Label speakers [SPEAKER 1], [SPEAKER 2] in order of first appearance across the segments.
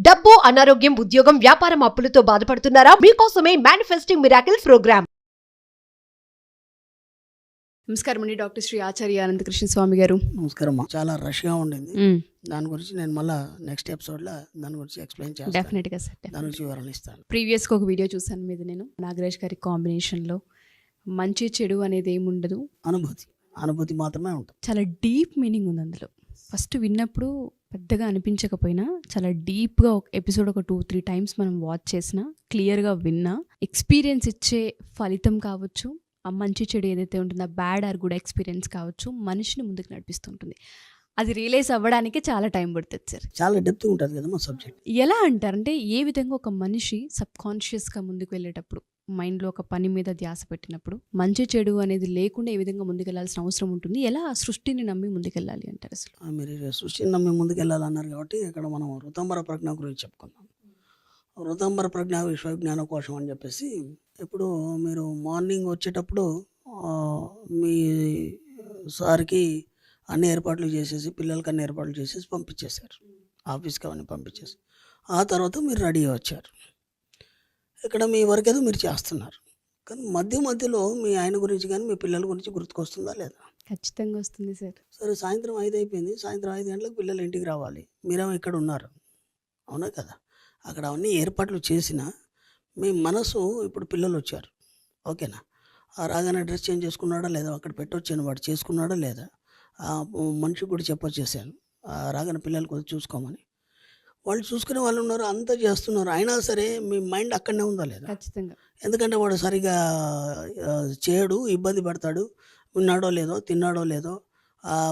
[SPEAKER 1] డబ్బు, అనారోగ్యం, ఉద్యోగం, వ్యాపారం అప్పులతో బాధపడుతున్నారా? మీకోసమే మేనిఫెస్టింగ్ మిరాకిల్స్ ప్రోగ్రామ్.
[SPEAKER 2] నమస్కారం అండి. డాక్టర్ శ్రీ ఆచార్య అనంతకృష్ణ స్వామి గారు.
[SPEAKER 3] నమస్కారం అమ్మా. చాలా రష్గా ఉండింది. దాని గురించి నేను మళ్ళీ నెక్స్ట్ ఎపిసోడ్లో దాని గురించి ఎక్స్ప్లెయిన్ చేస్తాను.
[SPEAKER 2] డెఫినెట్గా సార్.
[SPEAKER 3] దాని గురించి వివరణ ఇస్తాను.
[SPEAKER 2] ప్రీవియస్గా ఒక వీడియో చూసాను మీద నేను నాగరాజ్ గారి కాంబినేషన్లో. మంచి చెడు అనేది ఏముండదు,
[SPEAKER 3] అనుభూతి మాత్రమే ఉంటుంది.
[SPEAKER 2] చాలా డీప్ మీనింగ్ ఉంది అందులో. ఫస్ట్ విన్నప్పుడు పెద్దగా అనిపించకపోయినా చాలా డీప్గా ఒక ఎపిసోడ్ ఒక 2-3 టైమ్స్ మనం వాచ్ చేసినా, క్లియర్గా విన్నా, ఎక్స్పీరియన్స్ ఇచ్చే ఫలితం కావచ్చు, ఆ మంచి చెడు ఏదైతే ఉంటుందో ఆ బ్యాడ్ ఆర్ గుడ్ ఎక్స్పీరియన్స్ కావచ్చు, మనిషిని ముందుకు నడిపిస్తుంటుంది. అది రియలైజ్ అవ్వడానికే చాలా టైం పడుతుంది సార్.
[SPEAKER 3] చాలా డెప్త్ ఉంటుంది కదా మా సబ్జెక్ట్.
[SPEAKER 2] ఎలా అంటారంటే, ఏ విధంగా ఒక మనిషి సబ్కాన్షియస్గా ముందుకు వెళ్ళేటప్పుడు, మైండ్లో ఒక పని మీద ధ్యాస పెట్టినప్పుడు మంచి చెడు అనేది లేకుండా ఏ విధంగా ముందుకెళ్లాల్సిన అవసరం ఉంటుంది, ఎలా ఆ సృష్టిని నమ్మి ముందుకెళ్ళాలి అంటారు అసలు?
[SPEAKER 3] మీరు సృష్టిని నమ్మి ముందుకెళ్ళాలన్నారు కాబట్టి ఇక్కడ మనం ఋతంబర ప్రజ్ఞ గురించి చెప్పుకుందాం. ఋతంబర ప్రజ్ఞ విశ్వజ్ఞాన కోశం అని చెప్పేసి, ఇప్పుడు మీరు మార్నింగ్ వచ్చేటప్పుడు మీ సార్కి అన్ని ఏర్పాట్లు చేసేసి, పిల్లలకి అన్ని ఏర్పాట్లు చేసేసి పంపించేశారు, ఆఫీస్కి అవన్నీ పంపించేసి. ఆ తర్వాత మీరు రెడీ వచ్చారు. ఇక్కడ మీ వర్క్ ఏదో మీరు చేస్తున్నారు, కానీ మధ్యలో మీ ఆయన గురించి కానీ మీ పిల్లల గురించి గుర్తుకొస్తుందా లేదా?
[SPEAKER 2] ఖచ్చితంగా వస్తుంది సార్.
[SPEAKER 3] సరే, సాయంత్రం 5 అయిపోయింది. సాయంత్రం 5 గంటలకు పిల్లలు ఇంటికి రావాలి, మీరేమో ఇక్కడ ఉన్నారు, అవునా కదా? అక్కడ అవన్నీ ఏర్పాట్లు చేసినా మీ మనసు ఇప్పుడు పిల్లలు వచ్చారు, ఓకేనా? రాగానే డ్రెస్ చేంజ్ చేసుకున్నాడా లేదా, అక్కడ పెట్టొచ్చాను వాడు చేసుకున్నాడా లేదా, మనిషికి కూడా చెప్పొచ్చేసాను రాగానే పిల్లలు కొద్దిగా చూసుకోమని. వాళ్ళు చూసుకునే వాళ్ళు ఉన్నారు, అంతా చేస్తున్నారు. అయినా సరే మీ మైండ్ అక్కడనే ఉందా లేదా?
[SPEAKER 2] ఖచ్చితంగా.
[SPEAKER 3] ఎందుకంటే వాడు సరిగా చేయడు, ఇబ్బంది పడతాడు, ఉన్నాడో లేదో, తిన్నాడో లేదో,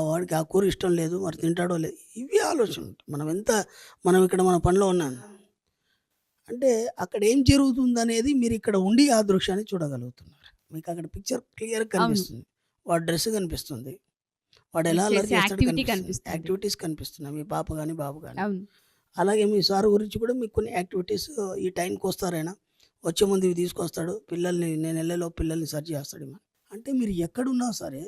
[SPEAKER 3] వాడికి ఆ కూర ఇష్టం లేదు, మరి తింటాడో లేదు, ఇవి ఆలోచన. మనం ఇక్కడ మన పనిలో ఉన్నాను అంటే అక్కడ ఏం జరుగుతుందనేది మీరు ఇక్కడ ఉండి ఆ దృశ్యాన్ని చూడగలుగుతున్నారు. మీకు అక్కడ పిక్చర్ క్లియర్గా కనిపిస్తుంది. వాడు డ్రెస్ కనిపిస్తుంది, వాడు ఎలా అల్లరి చేస్తాడు కనిపిస్తుంది, యాక్టివిటీస్ కనిపిస్తున్నాయి, మీ పాప కానీ బాబు కానీ. అలాగే మీ సార్ గురించి కూడా మీకు కొన్ని యాక్టివిటీస్, ఈ టైంకి వస్తారైనా, వచ్చే ముందు ఇవి తీసుకొస్తాడు, పిల్లల్ని నేను వెళ్ళేలో పిల్లల్ని సర్చ్ చేస్తాడు. అంటే మీరు ఎక్కడున్నా సరే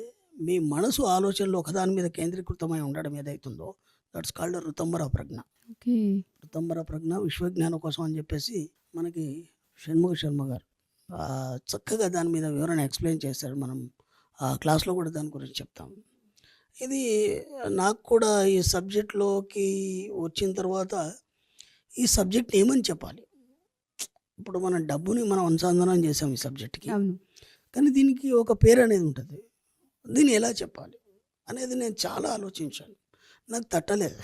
[SPEAKER 3] మీ మనసు ఆలోచనలు ఒకదాని మీద కేంద్రీకృతమై ఉండడం ఏదైతుందో దట్స్ కాల్డ్ ఋతంబర ప్రజ్ఞ. ఋతంబర ప్రజ్ఞ విశ్వజ్ఞాన కోసం అని చెప్పేసి మనకి షణ్ముఖ శర్మ గారు చక్కగా దాని మీద వివరణ ఎక్స్ప్లెయిన్ చేశారు. మనం ఆ క్లాస్లో కూడా దాని గురించి చెప్తాం. ఇది నాకు కూడా ఈ సబ్జెక్ట్లోకి వచ్చిన తర్వాత ఈ సబ్జెక్ట్ ఏమని చెప్పాలి. ఇప్పుడు మనం డబ్బుని మనం అనుసంధానం చేసాం ఈ సబ్జెక్ట్కి, కానీ దీనికి ఒక పేరు అనేది ఉంటుంది. దీన్ని ఎలా చెప్పాలి అనేది నేను చాలా ఆలోచించాను, నాకు తట్టలేదు.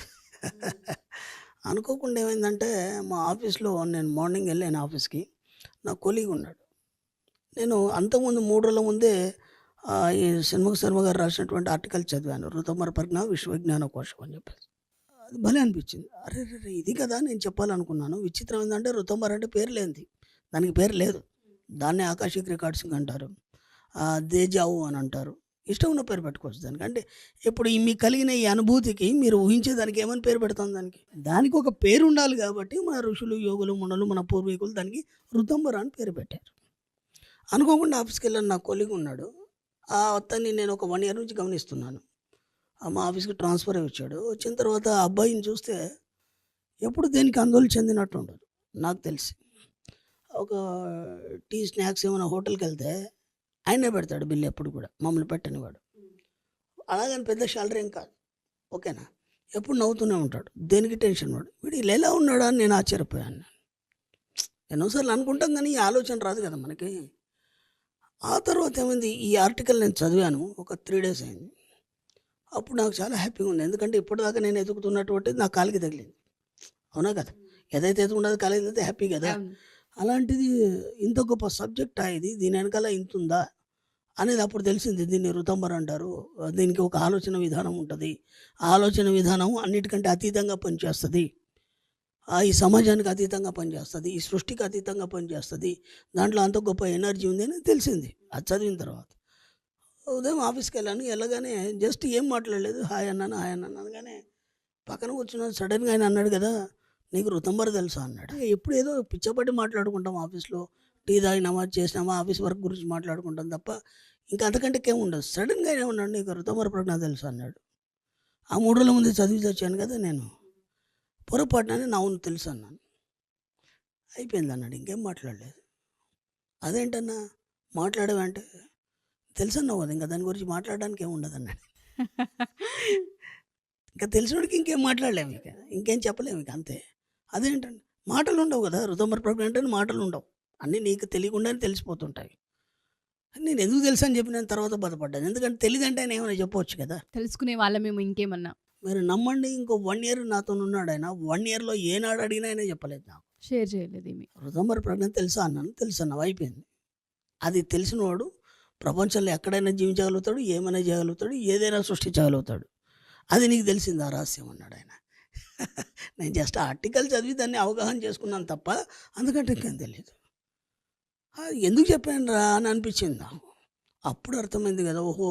[SPEAKER 3] అనుకోకుండా ఏమైందంటే, మా ఆఫీస్లో నేను మార్నింగ్ వెళ్ళాను ఆఫీస్కి, నా కొలీగ్ ఉన్నాడు. నేను అంతకుముందు 3 రోజుల ముందే ఈ షణ్ముఖ శర్మ గారు రాసినటువంటి ఆర్టికల్ చదివాను, ఋతంబర ప్రజ్ఞ విశ్వజ్ఞాన కోశం అని చెప్పేసి. అది భలే అనిపించింది. అరే ఇది కదా నేను చెప్పాలనుకున్నాను. విచిత్రం ఏంటంటే ఋతంబర అంటే పేరు లేనిది, దానికి పేరు లేదు. దాన్నే ఆకాశిక్ రికార్డ్సింగ్ అంటారు, దేజావు అని అంటారు. ఇష్టం ఉన్న పేరు పెట్టుకోవచ్చు దానికి. అంటే ఇప్పుడు మీకు కలిగిన ఈ అనుభూతికి మీరు ఊహించేదానికి ఏమని పేరు పెడతాం, దానికి ఒక పేరు ఉండాలి. కాబట్టి మన ఋషులు, యోగులు, మునులు, మన పూర్వీకులు దానికి ఋతంబర అని పేరు పెట్టారు. అనుకోకుండా ఆఫీస్కి వెళ్ళాను, నా కొలీగ్ ఉన్నాడు. ఆ అతన్ని నేను ఒక 1 year నుంచి గమనిస్తున్నాను. మా ఆఫీస్కి ట్రాన్స్ఫర్ అయ్యి వచ్చాడు. వచ్చిన తర్వాత ఆ అబ్బాయిని చూస్తే ఎప్పుడు దేనికి ఆందోళన చెందినట్టు ఉండదు. నాకు తెలిసి ఒక టీ, స్నాక్స్ ఏమైనా హోటల్కి వెళ్తే ఆయనే పెడతాడు బిల్లు, ఎప్పుడు కూడా మమ్మల్ని పెట్టని వాడు. అలాగని పెద్ద శాలరీ ఏం కాదు, ఓకేనా? ఎప్పుడు నవ్వుతూనే ఉంటాడు, దేనికి టెన్షన్ వాడు. వీడు ఇలా ఎలా ఉన్నాడా అని నేను ఆశ్చర్యపోయాను. ఎన్నోసార్లు అనుకుంటాం కానీ ఈ ఆలోచన రాదు కదా మనకి. ఆ తర్వాత ఏమైంది, ఈ ఆర్టికల్ నేను చదివాను, ఒక 3 days అయింది. అప్పుడు నాకు చాలా హ్యాపీగా ఉంది. ఎందుకంటే ఇప్పటిదాకా నేను ఎదుగుతున్నటువంటిది నా కాలికి తగిలింది, అవునా కదా? ఏదైతే ఎదుగుండదు కాలేజ్ అయితే హ్యాపీ కదా. అలాంటిది ఇంత గొప్ప సబ్జెక్ట్ ఇది, దీని వెనకాల ఇంత ఉందా అనేది అప్పుడు తెలిసింది. దీన్ని ఋతంబర అంటారు. దీనికి ఒక ఆలోచన విధానం ఉంటుంది. ఆ ఆలోచన విధానం అన్నిటికంటే అతీతంగా పనిచేస్తుంది, ఈ సమాజానికి అతీతంగా పనిచేస్తుంది, ఈ సృష్టికి అతీతంగా పనిచేస్తుంది, దాంట్లో అంత గొప్ప ఎనర్జీ ఉంది అని తెలిసింది అది చదివిన తర్వాత. ఉదయం ఆఫీస్కి వెళ్ళాను. వెళ్ళగానే జస్ట్ ఏం మాట్లాడలేదు, హాయ్ అన్నాను. కానీ పక్కన కూర్చున్నాను. సడన్గా ఆయన అన్నాడు కదా, నీకు ఋతంబర తెలుసా అన్నాడు. ఎప్పుడు ఏదో పిచ్చపట్టి మాట్లాడుకుంటాం ఆఫీస్లో, టీ తాగినామా, చేసినామా, ఆఫీస్ వర్క్ గురించి మాట్లాడుకుంటాం తప్ప ఇంకా అంతకంటే ఏముండదు. సడన్గా ఏమన్నాడు, నీకు ఋతంబర ప్రజ్ఞ తెలుసా అన్నాడు. ఆ 3 రోజుల ముందు చదివి వచ్చాను కదా నేను. పొరపాటునని నా అవును తెలుసు అన్నాను. అయిపోయింది అన్నాడు. ఇంకేం మాట్లాడలేదు. అదేంటన్నా మాట్లాడేవంటే తెలుసన్నావు కదా, ఇంకా దాని గురించి మాట్లాడడానికి ఏమి ఉండదు అన్నాడు. ఇంకా తెలిసినోడికి ఇంకేం మాట్లాడలేము, ఇక ఇంకేం చెప్పలేము, ఇక అంతే. అదేంటండి మాటలు ఉండవు కదా, ఋతుమర ప్రజ్ఞ అంటే మాటలు ఉండవు, అన్నీ నీకు తెలియకుండానే తెలిసిపోతుంటాయి. నేను ఎందుకు తెలుసు అని చెప్పి నేను తర్వాత బాధపడ్డాను. ఎందుకంటే తెలియదంటే ఆయన ఏమైనా చెప్పవచ్చు కదా.
[SPEAKER 2] తెలుసుకునే వాళ్ళమేమో ఇంకేమన్నా.
[SPEAKER 3] మీరు నమ్మండి, ఇంకో 1 ఇయర్ నాతో ఉన్నాడు ఆయన. 1 ఇయర్లో ఏనాడు అడిగినా ఆయన చెప్పలేదు నాకు.
[SPEAKER 2] షేర్ చేయలేదు ఏమి.
[SPEAKER 3] ఋతుమర ప్రజ్ఞ తెలుసా అన్నాను. తెలుసు అన్నావు, అయిపోయింది. అది తెలిసినవాడు ప్రపంచంలో ఎక్కడైనా జీవించగలుగుతాడు, ఏమైనా చేయగలుగుతాడు, ఏదైనా సృష్టించగలుగుతాడు. అది నీకు తెలిసింది ఆ రహస్యం అన్నాడు ఆయన. నేను జస్ట్ ఆర్టికల్ చదివి దాన్ని అవగాహన చేసుకున్నాను తప్ప అందుకంటే ఇంకేం తెలియదు. ఎందుకు చెప్పాను రా అని అనిపించింది నాకు. అప్పుడు అర్థమైంది కదా, ఓహో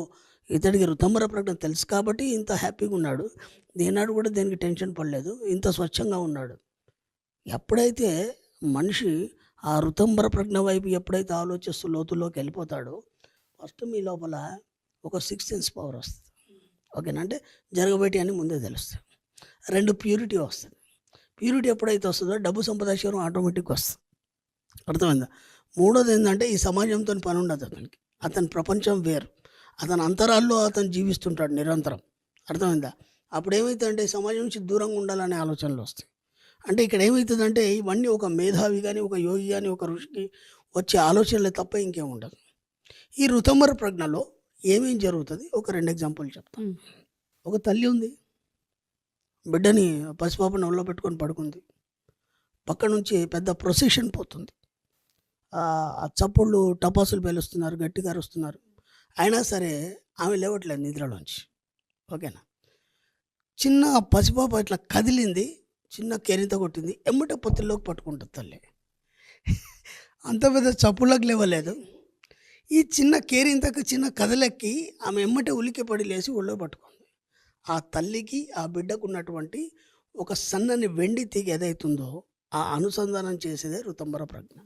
[SPEAKER 3] ఇతడికి ఋతుమర ప్రజ్ఞ తెలుసు కాబట్టి ఇంత హ్యాపీగా ఉన్నాడు, దేనాడు కూడా దేనికి టెన్షన్ పడలేదు, ఇంత స్వచ్ఛంగా ఉన్నాడు. ఎప్పుడైతే మనిషి ఆ ఋతుమర ప్రజ్ఞ వైపు ఎప్పుడైతే ఆలోచిస్తూ లోతుల్లోకి వెళ్ళిపోతాడో ఫస్ట్ మీ లోపల ఒక 6th సెన్స్ పవర్ వస్తుంది. ఓకేనా, అంటే జరగబెట్టి అని ముందే తెలుస్తుంది. 2 ప్యూరిటీ వస్తుంది. ప్యూరిటీ ఎప్పుడైతే వస్తుందో డబ్బు సంపదాశయం ఆటోమేటిక్గా వస్తుంది. అర్థమైందా? 3వది ఏంటంటే ఈ సమాజంతో పని ఉండదు అతనికి. అతని ప్రపంచం వేరు, అతని అంతరాల్లో అతను జీవిస్తుంటాడు నిరంతరం. అర్థమైందా? అప్పుడు ఏమవుతుందంటే సమాజం నుంచి దూరంగా ఉండాలనే ఆలోచనలు వస్తాయి. అంటే ఇక్కడ ఏమవుతుందంటే ఇవన్నీ ఒక మేధావి కానీ, ఒక యోగి కానీ, ఒక ఋషికి వచ్చే ఆలోచనలే తప్ప ఇంకేం ఉండదు. ఈ ఋతుమర ప్రజ్ఞలో ఏమేం జరుగుతుంది ఒక 2 ఎగ్జాంపుల్ చెప్తాను. ఒక తల్లి ఉంది, బిడ్డని పసిపాపని ఒళ్ళో పెట్టుకొని పడుకుంది. పక్క నుంచి పెద్ద ప్రొసెషన్ పోతుంది. ఆ చప్పుళ్ళు టపాసులు పేలుస్తున్నారు, గట్టిగా అరుస్తున్నారు. అయినా సరే ఆమె లేవట్లేదు నిద్రలోంచి. ఓకేనా, చిన్న పసిపాప ఇట్లా కదిలింది, చిన్న కేరింత కొట్టింది, ఎమ్మటే పొత్తిల్లోకి పట్టుకుంటుంది తల్లి. అంత పెద్ద చప్పుళ్ళకి లేవలేదు. ఈ చిన్న కేరింతకు చిన్న కథలెక్కి ఆమె ఎమ్మటే ఉలికి పడి లేచి ఒళ్ళో పట్టుకుంది. ఆ తల్లికి ఆ బిడ్డకు ఉన్నటువంటి ఒక సన్నని వెండి తీగ ఏదైతుందో ఆ అనుసంధానం చేసేదే ఋతుమర ప్రజ్ఞ.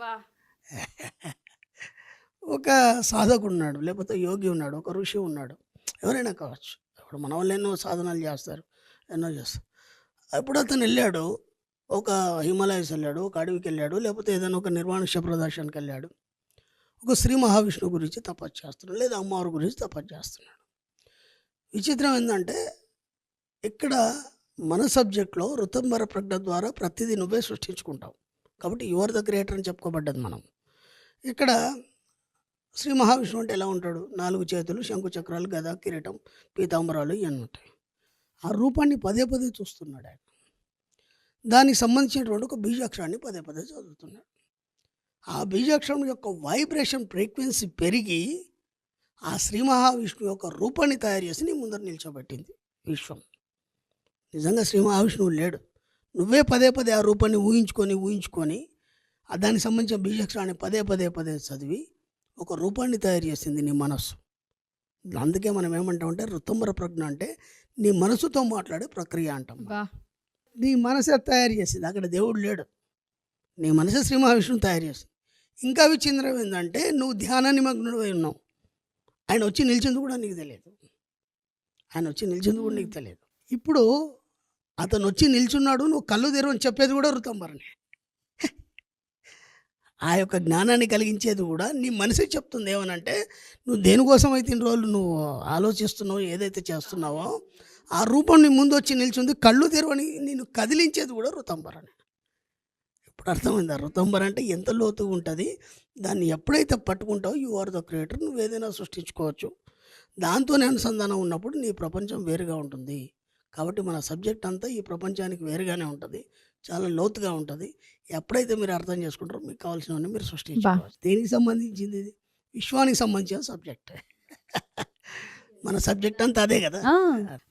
[SPEAKER 3] ఒక సాధకుడు ఉన్నాడు, లేకపోతే యోగి ఉన్నాడు, ఒక ఋషి ఉన్నాడు, ఎవరైనా కావచ్చు. ఇప్పుడు మన వాళ్ళు ఎన్నో సాధనాలు చేస్తారు, ఎన్నో చేస్తారు. ఇప్పుడు అతను వెళ్ళాడు, ఒక హిమాలయస్ వెళ్ళాడు, ఒక అడవికి వెళ్ళాడు, లేకపోతే ఏదైనా ఒక నిర్మానుష్య ప్రదర్శనకి వెళ్ళాడు, ఒక శ్రీ మహావిష్ణువు గురించి తపస్సు చేస్తున్నాడు, లేదా అమ్మవారి గురించి తపస్సు చేస్తున్నాడు. విచిత్రం ఏంటంటే ఇక్కడ మన సబ్జెక్ట్లో ఋతుమర ప్రజ్ఞ ద్వారా ప్రతిదీ నువ్వే సృష్టించుకుంటావు కాబట్టి యువర్ ద క్రియేటర్ అని చెప్పుకోబడ్డది మనం. ఇక్కడ శ్రీ మహావిష్ణువు అంటే ఎలా ఉంటాడు? 4 చేతులు, శంకు చక్రాలు, గద, కిరీటం, పీతాంబరాలు ఇవన్నీ ఉంటాయి. ఆ రూపాన్ని పదే పదే చూస్తున్నాడు ఆయన. దానికి సంబంధించినటువంటి ఒక బీజాక్షరాన్ని పదే పదే చదువుతున్నాడు. ఆ బీజాక్షరం యొక్క వైబ్రేషన్ ఫ్రీక్వెన్సీ పెరిగి ఆ శ్రీ మహావిష్ణువు యొక్క రూపాన్ని తయారు చేసి నీ ముందర నిల్చోబెట్టింది విశ్వం. నిజంగా శ్రీ మహావిష్ణువు లేడు, నువ్వే పదే పదే ఆ రూపాన్ని ఊహించుకొని దానికి సంబంధించిన బీజాక్షరాన్ని పదే పదే పదే చదివి ఒక రూపాన్ని తయారు చేసింది నీ మనస్సు. అందుకే మనం ఏమంటామంటే ఋతుమర ప్రజ్ఞ అంటే నీ మనసుతో మాట్లాడే ప్రక్రియ అంటాం. నీ మనసే తయారు చేసింది, అక్కడ దేవుడు లేడు, నీ మనసే శ్రీ మహావిష్ణువు తయారు చేసింది. ఇంకా విచిత్రం ఏంటంటే నువ్వు ధ్యాన నిమగ్నుడు అయి ఉన్నావు, ఆయన వచ్చి నిలిచింది కూడా నీకు తెలియదు. ఇప్పుడు అతను వచ్చి నిల్చున్నాడు, నువ్వు కళ్ళు తెరవని చెప్పేది కూడా ఋతుమరనే. ఆ యొక్క జ్ఞానాన్ని కలిగించేది కూడా నీ మనసే చెప్తుంది. ఏమనంటే నువ్వు దేనికోసం అయితే ఇన్ని రోజులు నువ్వు ఆలోచిస్తున్నావు, ఏదైతే చేస్తున్నావో ఆ రూపం నీ ముందు వచ్చి నిల్చుంది, కళ్ళు తెరవని నేను కదిలించేది కూడా ఋతుమరనే. ఇప్పుడు అర్థమైందా? ఋతుమర అంటే ఎంత లోతుగా ఉంటుంది. దాన్ని ఎప్పుడైతే పట్టుకుంటావో యు ఆర్ ద క్రియేటర్, నువ్వు ఏదైనా సృష్టించుకోవచ్చు. దాంతోనే అనుసంధానం ఉన్నప్పుడు నీ ప్రపంచం వేరుగా ఉంటుంది. కాబట్టి మన సబ్జెక్ట్ అంతా ఈ ప్రపంచానికి వేరుగానే ఉంటుంది, చాలా లోతుగా ఉంటుంది. ఎప్పుడైతే మీరు అర్థం చేసుకుంటారో మీకు కావాల్సినవన్నీ మీరు సృష్టించుకోవచ్చు. దేనికి సంబంధించింది ఇది? విశ్వానికి సంబంధించిన సబ్జెక్ట్. మన సబ్జెక్ట్ అంతా అదే కదా.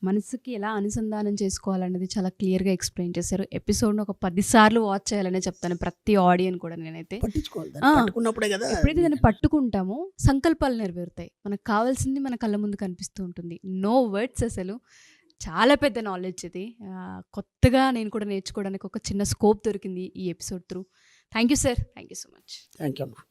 [SPEAKER 2] మనసుకి ఎలా అనుసంధానం చేసుకోవాలనేది చాలా క్లియర్గా ఎక్స్ప్లెయిన్ చేశారు. ఎపిసోడ్ను ఒక 10 సార్లు వాచ్ చేయాలనే చెప్తాను ప్రతి ఆడియన్ కూడా. నేనైతే
[SPEAKER 3] పట్టించుకోవాలి, పట్టుకున్నప్పుడే కదా.
[SPEAKER 2] ఎప్పుడైతే దాన్ని పట్టుకుంటామో సంకల్పాలు నెరవేరుతాయి, మనకు కావాల్సింది మన కళ్ళ ముందు కనిపిస్తూ ఉంటుంది. నో వర్డ్స్, అసలు చాలా పెద్ద నాలెడ్జ్ ఇది. కొత్తగా నేను కూడా నేర్చుకోవడానికి ఒక చిన్న స్కోప్ దొరికింది ఈ episode through. Thank you sir, thank you so much.
[SPEAKER 3] Thank you అమ్మా.